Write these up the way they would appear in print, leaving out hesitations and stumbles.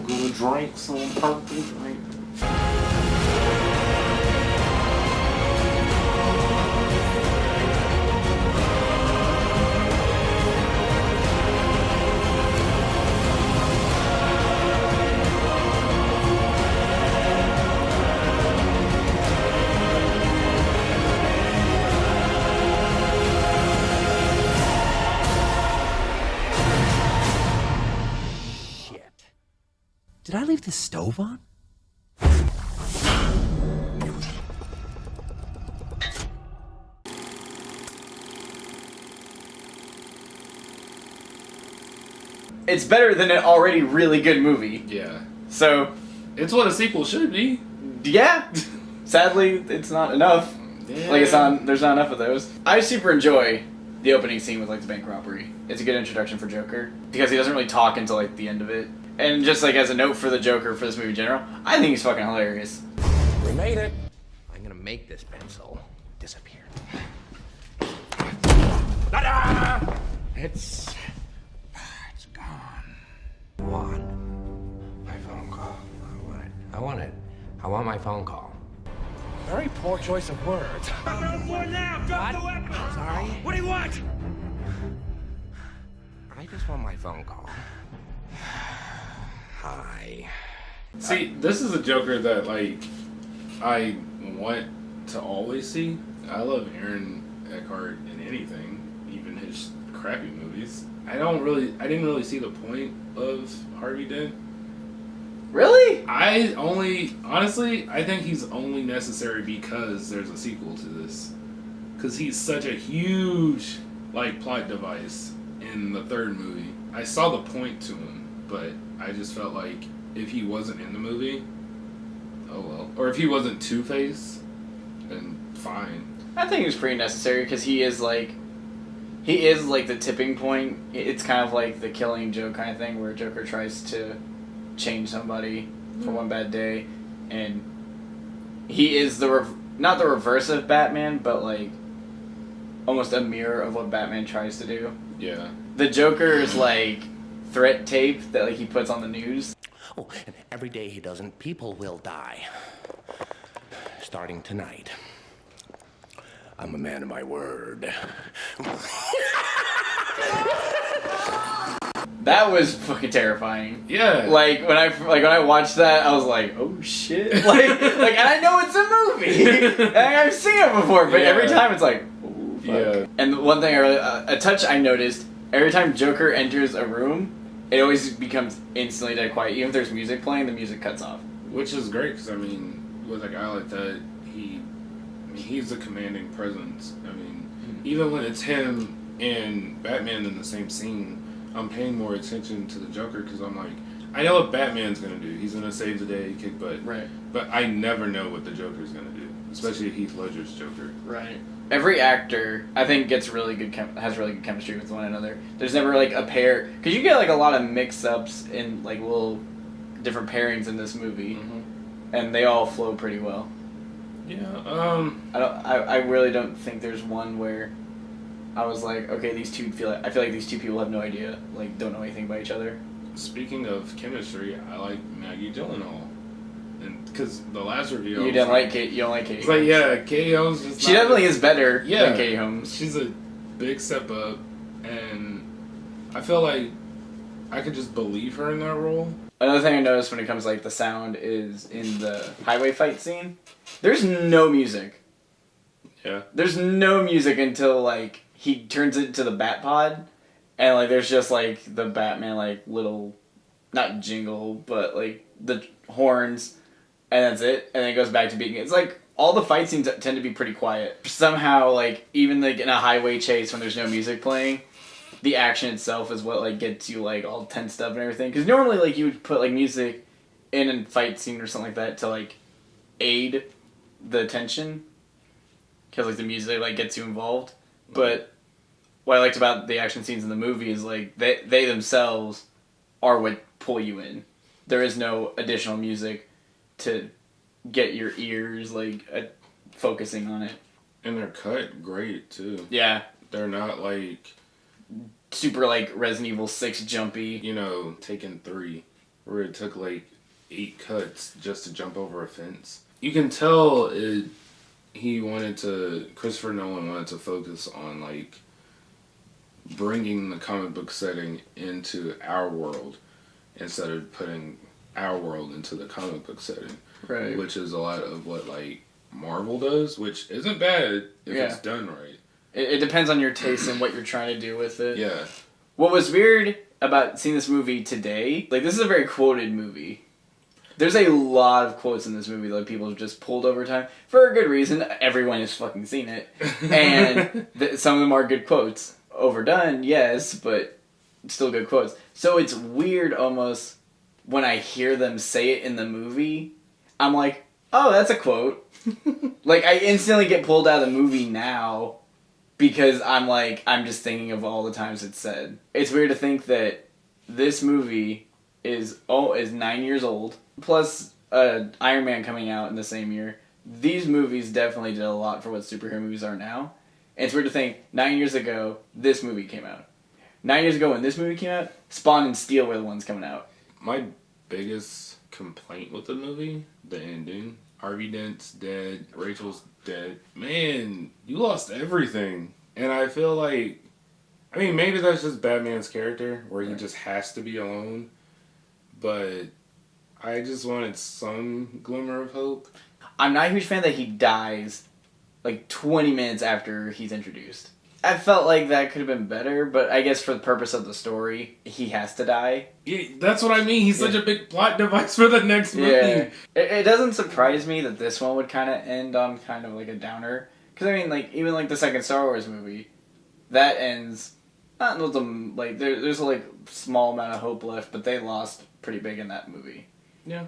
gonna drink some purple drink. Did I leave the stove on? It's better than an already really good movie. Yeah. So, it's what a sequel should be. Yeah. Sadly, it's not enough. Yeah. Like, there's not enough of those. I super enjoy the opening scene with, like, the bank robbery. It's a good introduction for Joker. Because he doesn't really talk until, like, the end of it. And just, like, as a note for the Joker for this movie in general, I think he's fucking hilarious. We made it. I'm gonna make this pencil disappear. Ta-da! It's gone. My phone call. I want my phone call. Very poor choice of words. Now, drop the weapon! Sorry? What do you want? I just want my phone call. Hi. See, this is a Joker that, like, I want to always see. I love Aaron Eckhart in anything, even his crappy movies. I didn't really see the point of Harvey Dent. Really? Honestly, I think he's only necessary because there's a sequel to this. Because he's such a huge, like, plot device in the third movie. I saw the point to him, but I just felt like if he wasn't in the movie, oh well. Or if he wasn't Two-Face, then fine. I think he was pretty necessary because he is like the tipping point. It's kind of like the Killing Joke kind of thing where Joker tries to change somebody for one bad day, and he is not the reverse of Batman, but like almost a mirror of what Batman tries to do. Yeah. The Joker's like threat tape that like he puts on the news. Oh, and every day he doesn't, people will die. Starting tonight. I'm a man of my word. That was fucking terrifying. Yeah. Like when I watched that, I was like, "Oh shit!" And I know it's a movie, and I've seen it before, but every time it's like, "Oh fuck." Yeah. And one thing a touch I noticed every time Joker enters a room, it always becomes instantly dead quiet. Even if there's music playing, the music cuts off. Which is great because with a guy like that, he's a commanding presence. Even when it's him and Batman in the same scene, I'm paying more attention to the Joker because I'm like, I know what Batman's gonna do. He's gonna save the day, kick butt. Right. But I never know what the Joker's gonna do, especially Heath Ledger's Joker. Right. Every actor, I think, has really good chemistry with one another. There's never like a pair because you get like a lot of mix-ups in like little different pairings in this movie, and they all flow pretty well. Yeah. I really don't think there's one where I was like, okay, I feel like these two people have no idea, like don't know anything about each other. Speaking of chemistry, I like Maggie Gyllenhaal, and because the last review, You don't like Katie Holmes. It's like, yeah, Katie Holmes just she definitely is better than Katie Holmes. She's a big step up, and I feel like I could just believe her in that role. Another thing I noticed when it comes to like the sound is in the highway fight scene. There's no music. Yeah. There's no music until like he turns it to the Bat Pod, and like there's just like the Batman like little, not jingle, but like the horns, and that's it. And then it goes back to being. It's like all the fight scenes tend to be pretty quiet. Somehow, like even like in a highway chase when there's no music playing, the action itself is what like gets you like all tensed up and everything. Because normally like you would put like music in a fight scene or something like that to like aid the tension. Because like the music like gets you involved. But what I liked about the action scenes in the movie is like they themselves are what pull you in. There is no additional music to get your ears like focusing on it. And they're cut great too. Yeah. They're not like super like Resident Evil 6 jumpy. Taken 3. where it took like 8 cuts just to jump over a fence. You can tell Christopher Nolan wanted to focus on like bringing the comic book setting into our world instead of putting our world into the comic book setting. Right. Which is a lot of what like Marvel does, which isn't bad if it's done right. It depends on your taste and what you're trying to do with it. Yeah. What was weird about seeing this movie today, like this is a very quoted movie. There's a lot of quotes in this movie that people have just pulled over time for a good reason. Everyone has fucking seen it. And some of them are good quotes. Overdone, yes, but still good quotes. So it's weird almost when I hear them say it in the movie. I'm like, oh, that's a quote. Like, I instantly get pulled out of the movie now because I'm just thinking of all the times it's said. It's weird to think that this movie is 9 years old, plus Iron Man coming out in the same year. These movies definitely did a lot for what superhero movies are now. And it's weird to think, 9 years ago, this movie came out. 9 years ago when this movie came out, Spawn and Steel were the ones coming out. My biggest complaint with the movie, the ending. Harvey Dent's dead, Rachel's dead. Man, you lost everything. And I feel like, I mean, maybe that's just Batman's character, where he just has to be alone. But I just wanted some glimmer of hope. I'm not a huge fan that he dies like 20 minutes after he's introduced. I felt like that could have been better, but I guess for the purpose of the story, he has to die. Yeah, that's what I mean. He's such a big plot device for the next movie. Yeah. It doesn't surprise me that this one would kind of end on kind of like a downer. Because, I mean, like, even like the second Star Wars movie, that ends, not with them, like, there's a like small amount of hope left, but they lost pretty big in that movie. Yeah.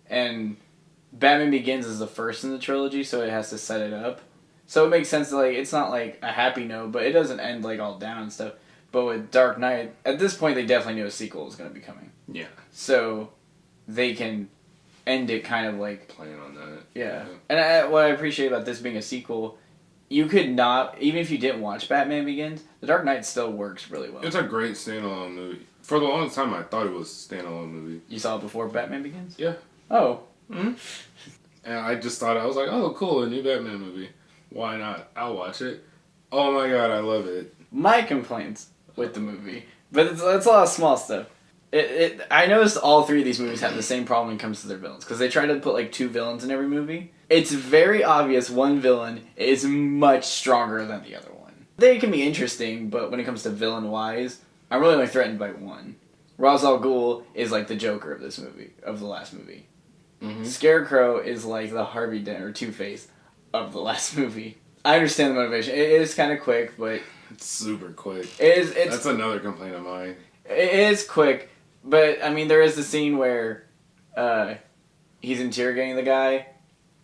And Batman Begins is the first in the trilogy, so it has to set it up. So it makes sense that, like, it's not, like, a happy note, but it doesn't end, like, all down and stuff. But with Dark Knight, at this point, they definitely knew a sequel was going to be coming. Yeah. So they can end it kind of, like... Playing on that. Yeah. And what I appreciate about this being a sequel, you could not... Even if you didn't watch Batman Begins, The Dark Knight still works really well. It's a great standalone movie. For the longest time, I thought it was a standalone movie. You saw it before Batman Begins? Yeah. Oh. Mm-hmm. And I just thought, I was like, oh, cool, a new Batman movie. Why not? I'll watch it. Oh my god, I love it. My complaints with the movie, but it's a lot of small stuff. I noticed all three of these movies have the same problem when it comes to their villains, because they try to put like 2 villains in every movie. It's very obvious one villain is much stronger than the other one. They can be interesting, but when it comes to villain-wise, I'm really only threatened by one. Ra's al Ghul is like the Joker of this movie, of the last movie. Mm-hmm. Scarecrow is like the Harvey Dent, or Two-Face, of the last movie. I understand the motivation. It is kind of quick, but... It's super quick. That's another complaint of mine. It is quick, but, I mean, there is the scene where he's interrogating the guy.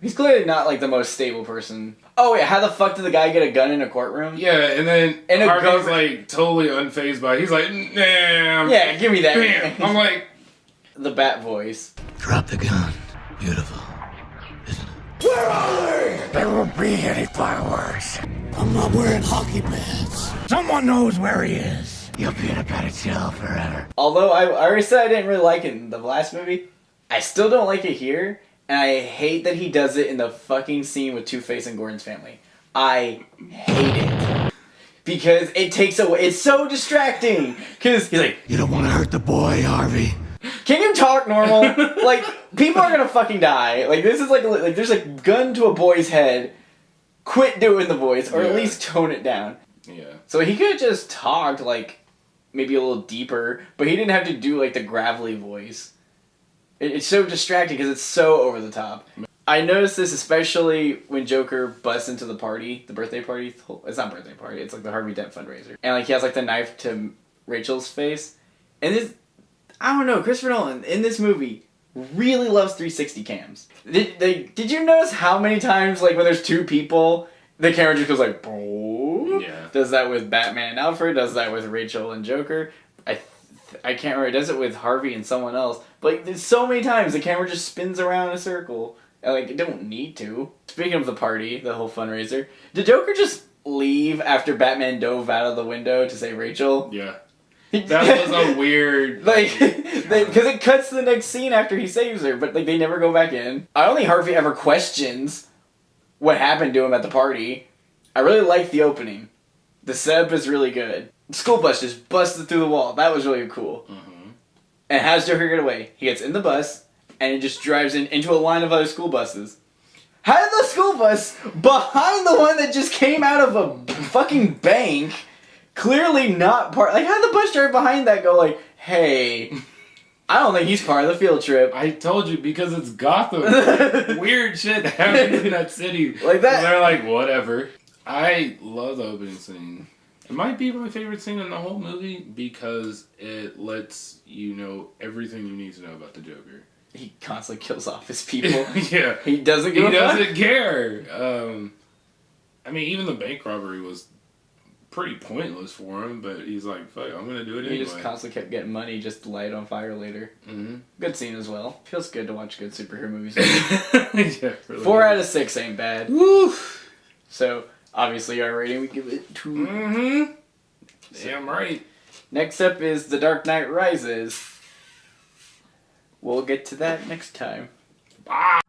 He's clearly not, like, the most stable person. Oh, wait, how the fuck did the guy get a gun in a courtroom? Yeah, and then Harvey's, like, totally unfazed by it. He's like, nah. Yeah, give me that. Bam. I'm like... The Bat voice. Drop the gun. Beautiful. Where are they? There won't be any fireworks. I'm not wearing hockey pads. Someone knows where he is. You'll be in a better jail forever. Although I already said I didn't really like it in the last movie, I still don't like it here, and I hate that he does it in the fucking scene with Two-Face and Gordon's family. I hate it. Because it takes away... It's so distracting. Because he's like, You don't want to hurt the boy, Harvey. can you talk normal? Like, people are gonna fucking die. Like, this is like there's a gun to a boy's head. Quit doing the voice, or at least tone it down. Yeah. So he could have just talked, like, maybe a little deeper, but he didn't have to do, like, the gravelly voice. It's so distracting because it's so over the top. I noticed this especially when Joker busts into the party, the birthday party. It's not birthday party, it's like the Harvey Dent fundraiser. And, like, he has, like, the knife to Rachel's face. And this... I don't know, Christopher Nolan, in this movie, really loves 360 cams. Did you notice how many times, like, when there's 2 people, the camera just goes like, boom? Yeah. Does that with Batman and Alfred, does that with Rachel and Joker. I can't remember, it does it with Harvey and someone else. But, like, there's so many times the camera just spins around in a circle. And, like, it don't need to. Speaking of the party, the whole fundraiser, did Joker just leave after Batman dove out of the window to save Rachel? Yeah. That was a weird... Like, because it cuts to the next scene after he saves her, but like they never go back in. I don't think Harvey ever questions what happened to him at the party. I really like the opening. The setup is really good. The school bus just busted through the wall. That was really cool. Mm-hmm. And how does Joker get away? He gets in the bus, and it just drives into a line of other school buses. How did the school bus behind the one that just came out of a fucking bank, clearly not part... Like, how did the bus driver behind that go like, hey, I don't think he's part of the field trip. I told you, because it's Gotham. Weird shit happens in that city. Like that. And they're like, whatever. I love the opening scene. It might be my favorite scene in the whole movie because it lets you know everything you need to know about the Joker. He constantly kills off his people. Yeah. He doesn't give He a fuck. doesn't care. I mean, even the bank robbery was pretty pointless for him, but he's like, fuck, I'm going to do it anyway. He just constantly kept getting money just to light it on fire later. Mm-hmm. Good scene as well. Feels good to watch good superhero movies. Yeah, really 4 out of 6 ain't bad. Woo! So, obviously our rating, we give it 2. Mm-hmm. Damn right. Next up is The Dark Knight Rises. We'll get to that next time. Bye.